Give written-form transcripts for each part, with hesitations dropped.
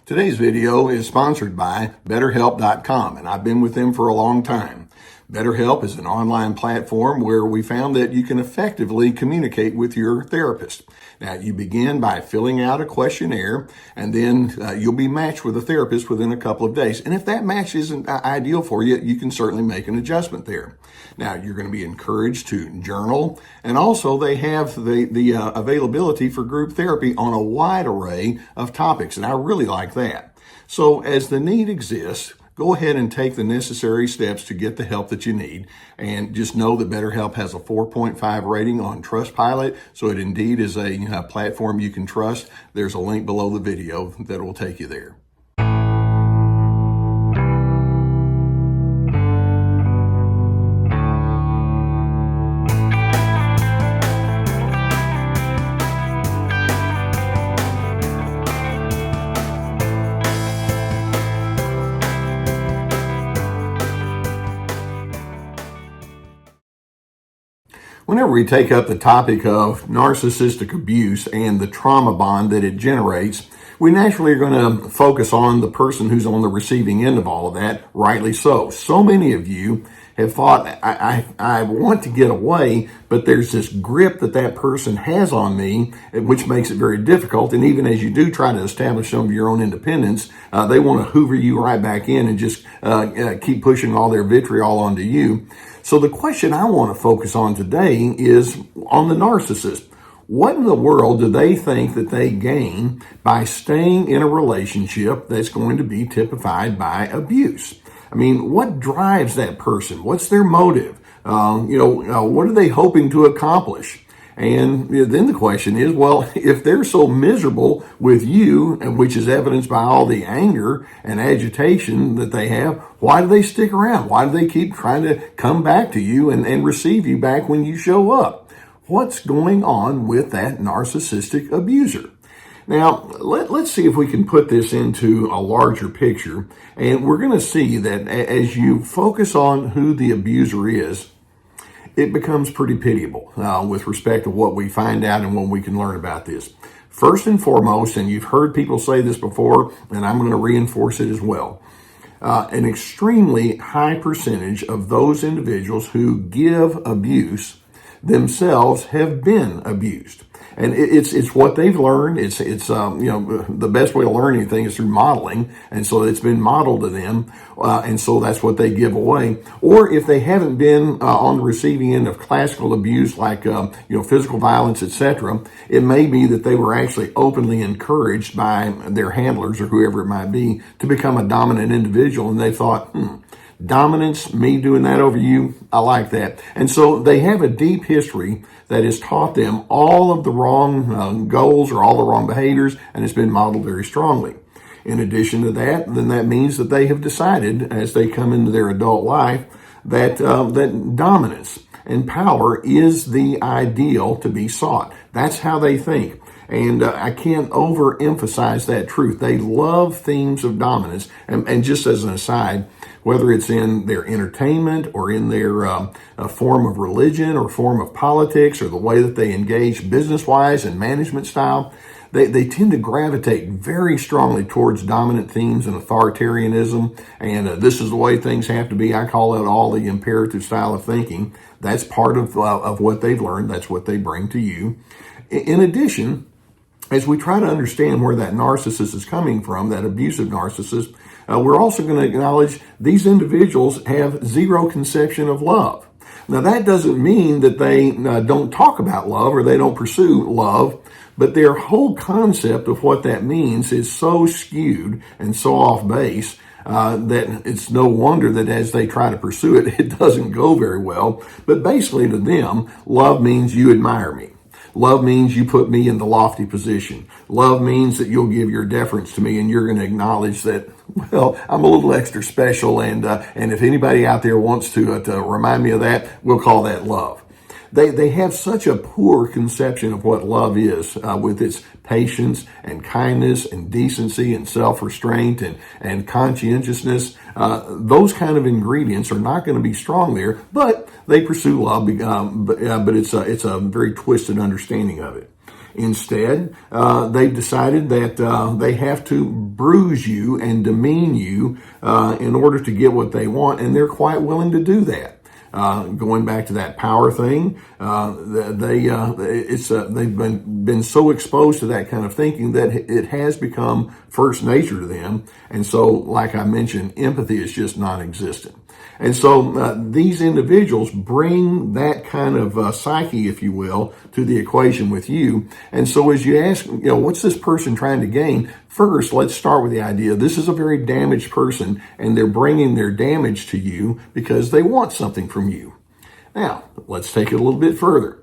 Today's video is sponsored by BetterHelp.com, and I've been with them for a long time. BetterHelp is an online platform where we found that you can effectively communicate with your therapist. Now, you begin by filling out a questionnaire, and then you'll be matched with a therapist within a couple of days. And if that match isn't ideal for you, you can certainly make an adjustment there. Now, you're going to be encouraged to journal, and also they have the availability for group therapy on a wide array of topics, and I really like that. So as the need exists, go ahead and take the necessary steps to get the help that you need. And just know that BetterHelp has a 4.5 rating on Trustpilot, so it indeed is a platform you can trust. There's a link below the video that will take you there. Whenever we take up the topic of narcissistic abuse and the trauma bond that it generates, we naturally are going to focus on the person who's on the receiving end of all of that, rightly so. So many of you have thought, I want to get away, but there's this grip that person has on me, which makes it very difficult. And even as you do try to establish some of your own independence, they want to hoover you right back in and just keep pushing all their vitriol onto you. So the question I want to focus on today is on the narcissist. What in the world do they think that they gain by staying in a relationship that's going to be typified by abuse? I mean, what drives that person? What's their motive? What are they hoping to accomplish? And then the question is, well, if they're so miserable with you, which is evidenced by all the anger and agitation that they have, why do they stick around? Why do they keep trying to come back to you and receive you back when you show up? What's going on with that narcissistic abuser? Now, let's see if we can put this into a larger picture. And we're going to see that as you focus on who the abuser is, it becomes pretty pitiable with respect to what we find out and what we can learn about this. First and foremost, and you've heard people say this before, and I'm going to reinforce it as well, an extremely high percentage of those individuals who give abuse themselves have been abused. And it's what they've learned. It's the best way to learn anything is through modeling. And so it's been modeled to them. And so that's what they give away. Or if they haven't been on the receiving end of classical abuse, like, physical violence, etc., it may be that they were actually openly encouraged by their handlers or whoever it might be to become a dominant individual. And they thought, dominance, me doing that over you, I like that. And so they have a deep history that has taught them all of the wrong goals or all the wrong behaviors, and it's been modeled very strongly. In addition to that, then that means that they have decided as they come into their adult life that dominance and power is the ideal to be sought. That's how they think. And I can't overemphasize that truth. They love themes of dominance. And just as an aside, whether it's in their entertainment or in their form of religion or form of politics or the way that they engage business-wise and management style, they tend to gravitate very strongly towards dominant themes and authoritarianism. And this is the way things have to be. I call it all the imperative style of thinking. That's part of what they've learned. That's what they bring to you. In addition, as we try to understand where that narcissist is coming from, that abusive narcissist, we're also going to acknowledge these individuals have zero conception of love. Now, that doesn't mean that they don't talk about love or they don't pursue love, but their whole concept of what that means is so skewed and so off base that it's no wonder that as they try to pursue it, it doesn't go very well. But basically to them, love means you admire me. Love means you put me in the lofty position. Love means that you'll give your deference to me and you're going to acknowledge that, well, I'm a little extra special. And if anybody out there wants to remind me of that, we'll call that love. They have such a poor conception of what love is with its patience and kindness and decency and self-restraint and conscientiousness. Those kind of ingredients are not going to be strong there, but they pursue love, but it's a very twisted understanding of it. Instead, they've decided that they have to bruise you and demean you in order to get what they want, and they're quite willing to do that. Going back to that power thing, they've been so exposed to that kind of thinking that it has become first nature to them. And so, like I mentioned, empathy is just non-existent. And so these individuals bring that kind of psyche, if you will, to the equation with you. And so as you ask, what's this person trying to gain? First, let's start with the idea this is a very damaged person, and they're bringing their damage to you because they want something from you. Now, let's take it a little bit further.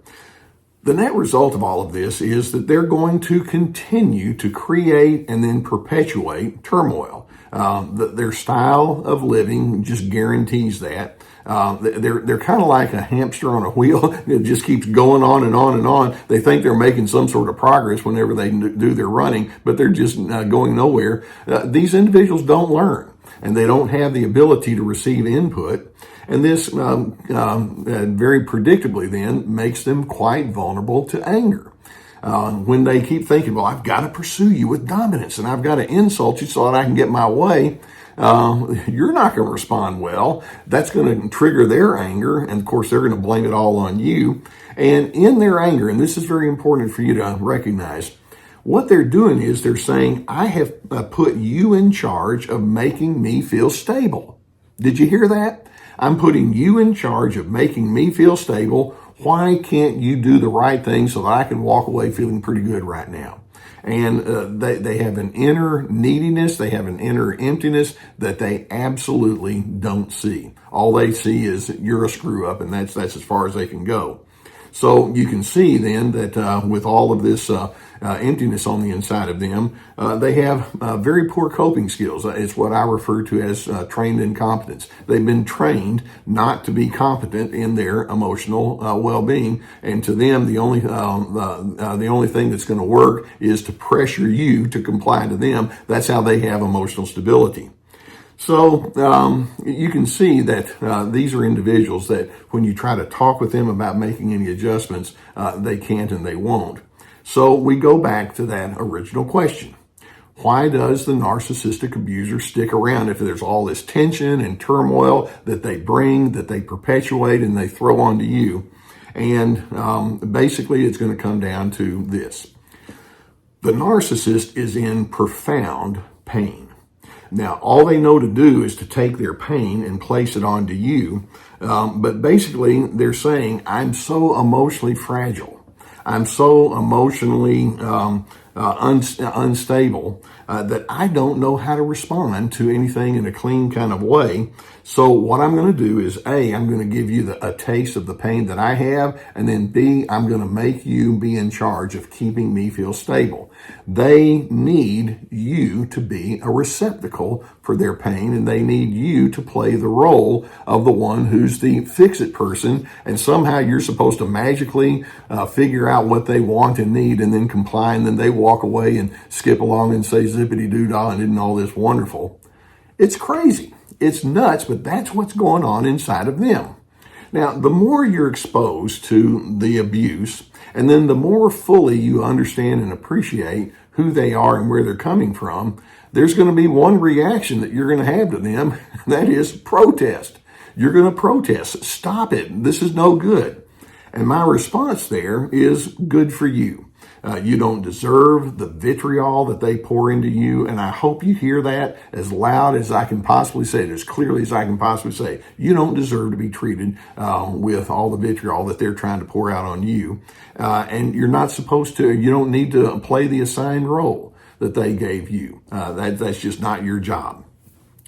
The net result of all of this is that they're going to continue to create and then perpetuate turmoil. Their style of living just guarantees that. They're kind of like a hamster on a wheel. It just keeps going on and on and on. They think they're making some sort of progress whenever they do their running, but they're just going nowhere. These individuals don't learn, and they don't have the ability to receive input. And this very predictably then makes them quite vulnerable to anger. When they keep thinking, well, I've got to pursue you with dominance and I've got to insult you so that I can get my way, you're not going to respond well. That's going to trigger their anger. And of course, they're going to blame it all on you. And in their anger, and this is very important for you to recognize, what they're doing is they're saying, I have put you in charge of making me feel stable. Did you hear that? I'm putting you in charge of making me feel stable. Why can't you do the right thing so that I can walk away feeling pretty good right now? And they have an inner neediness, they have an inner emptiness that they absolutely don't see. All they see is you're a screw up, and that's as far as they can go. So you can see then that with all of this emptiness on the inside of them, they have very poor coping skills. It's what I refer to as trained incompetence. They've been trained not to be competent in their emotional well-being, and to them, the only thing that's going to work is to pressure you to comply to them. That's how they have emotional stability. So you can see that these are individuals that when you try to talk with them about making any adjustments, they can't and they won't. So we go back to that original question. Why does the narcissistic abuser stick around if there's all this tension and turmoil that they bring, that they perpetuate, and they throw onto you? And basically it's going to come down to this. The narcissist is in profound pain. Now, all they know to do is to take their pain and place it onto you. But basically, they're saying, I'm so emotionally fragile. I'm so emotionally unstable that I don't know how to respond to anything in a clean kind of way. So what I'm going to do is, A, I'm going to give you a taste of the pain that I have, and then B, I'm going to make you be in charge of keeping me feel stable. They need you to be a receptacle for their pain, and they need you to play the role of the one who's the fix-it person, and somehow you're supposed to magically figure out what they want and need and then comply, and then they walk away and skip along and say zippity-doo-dah and isn't all this wonderful. It's crazy. It's nuts, but that's what's going on inside of them. Now, the more you're exposed to the abuse, and then the more fully you understand and appreciate who they are and where they're coming from, there's going to be one reaction that you're going to have to them, and that is protest. You're going to protest. Stop it. This is no good. And my response there is good for you. You don't deserve the vitriol that they pour into you, and I hope you hear that as loud as I can possibly say it, as clearly as I can possibly say. You don't deserve to be treated with all the vitriol that they're trying to pour out on you, and you're not supposed to. You don't need to play the assigned role that they gave you. That's just not your job.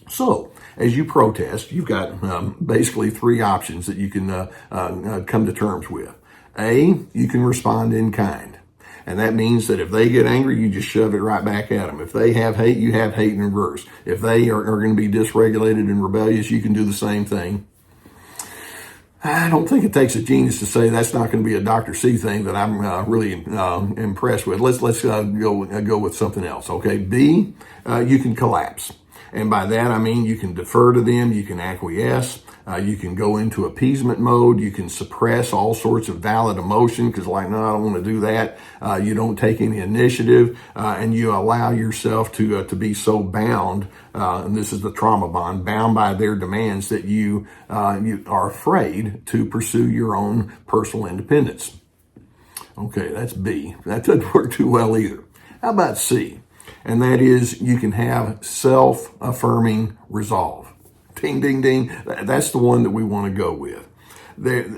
So, as you protest, you've got basically three options that you can come to terms with. A, you can respond in kind. And that means that if they get angry, you just shove it right back at them. If they have hate, you have hate in reverse. If they are going to be dysregulated and rebellious, you can do the same thing. I don't think it takes a genius to say that's not going to be a Dr. C thing that I'm really impressed with. Let's go with something else, okay? B, you can collapse. And by that, I mean you can defer to them, you can acquiesce. You can go into appeasement mode. You can suppress all sorts of valid emotion because, like, no, I don't want to do that. You don't take any initiative, and you allow yourself to be so bound, and this is the trauma bond, bound by their demands that you are afraid to pursue your own personal independence. Okay, that's B. That doesn't work too well either. How about C? And that is, you can have self-affirming resolve. Ding, ding, ding. That's the one that we want to go with.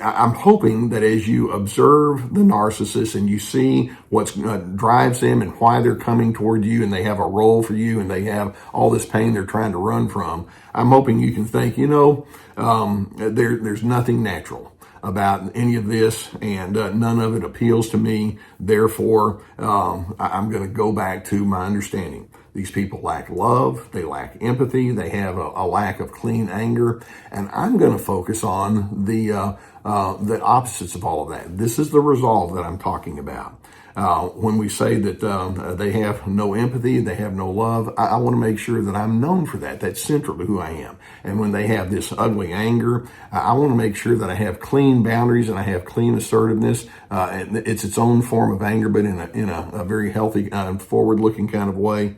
I'm hoping that as you observe the narcissist and you see what drives them and why they're coming toward you, and they have a role for you and they have all this pain they're trying to run from, I'm hoping you can think, there's nothing natural about any of this, and none of it appeals to me. Therefore, I'm going to go back to my understanding. These people lack love, they lack empathy, they have a lack of clean anger, and I'm going to focus on the opposites of all of that. This is the resolve that I'm talking about. When we say that they have no empathy, they have no love, I want to make sure that I'm known for that. That's central to who I am. And when they have this ugly anger, I want to make sure that I have clean boundaries and I have clean assertiveness. It's its own form of anger, but in a very healthy, forward-looking kind of way.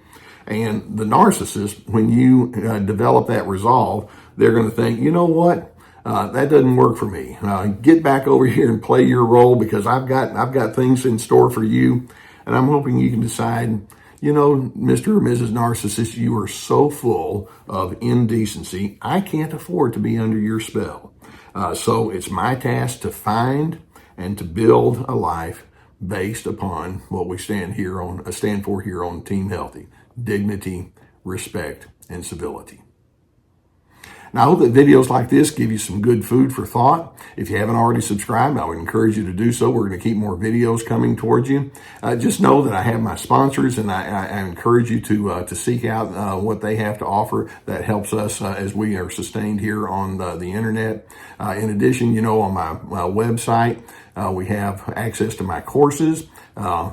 And the narcissist, when you develop that resolve, they're going to think, you know what? That doesn't work for me. Get back over here and play your role because I've got things in store for you. And I'm hoping you can decide, Mr. or Mrs. Narcissist, you are so full of indecency, I can't afford to be under your spell. So it's my task to find and to build a life based upon what we stand for here on Team Healthy: dignity, respect, and civility. Now, I hope that videos like this give you some good food for thought. If you haven't already subscribed, I would encourage you to do so. We're going to keep more videos coming towards you. Just know that I have my sponsors, and I encourage you to seek out what they have to offer that helps us as we are sustained here on the internet. In addition, on my website, we have access to my courses.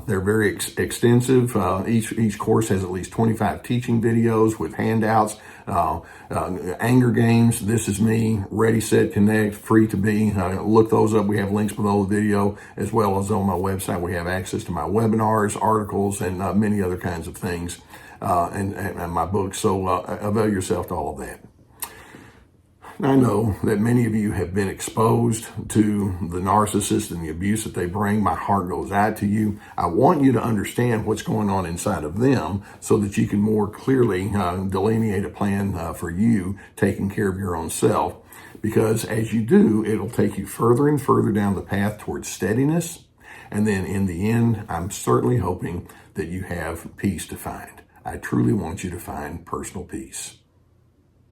They're very extensive. Each course has at least 25 teaching videos with handouts, anger games, This Is Me, Ready, Set, Connect, Free to Be. Look those up. We have links below the video, as well as on my website. We have access to my webinars, articles, and many other kinds of things, and my books. So avail yourself to all of that. I know that many of you have been exposed to the narcissist and the abuse that they bring. My heart goes out to you. I want you to understand what's going on inside of them so that you can more clearly delineate a plan for you taking care of your own self. Because as you do, it'll take you further and further down the path towards steadiness. And then in the end, I'm certainly hoping that you have peace to find. I truly want you to find personal peace.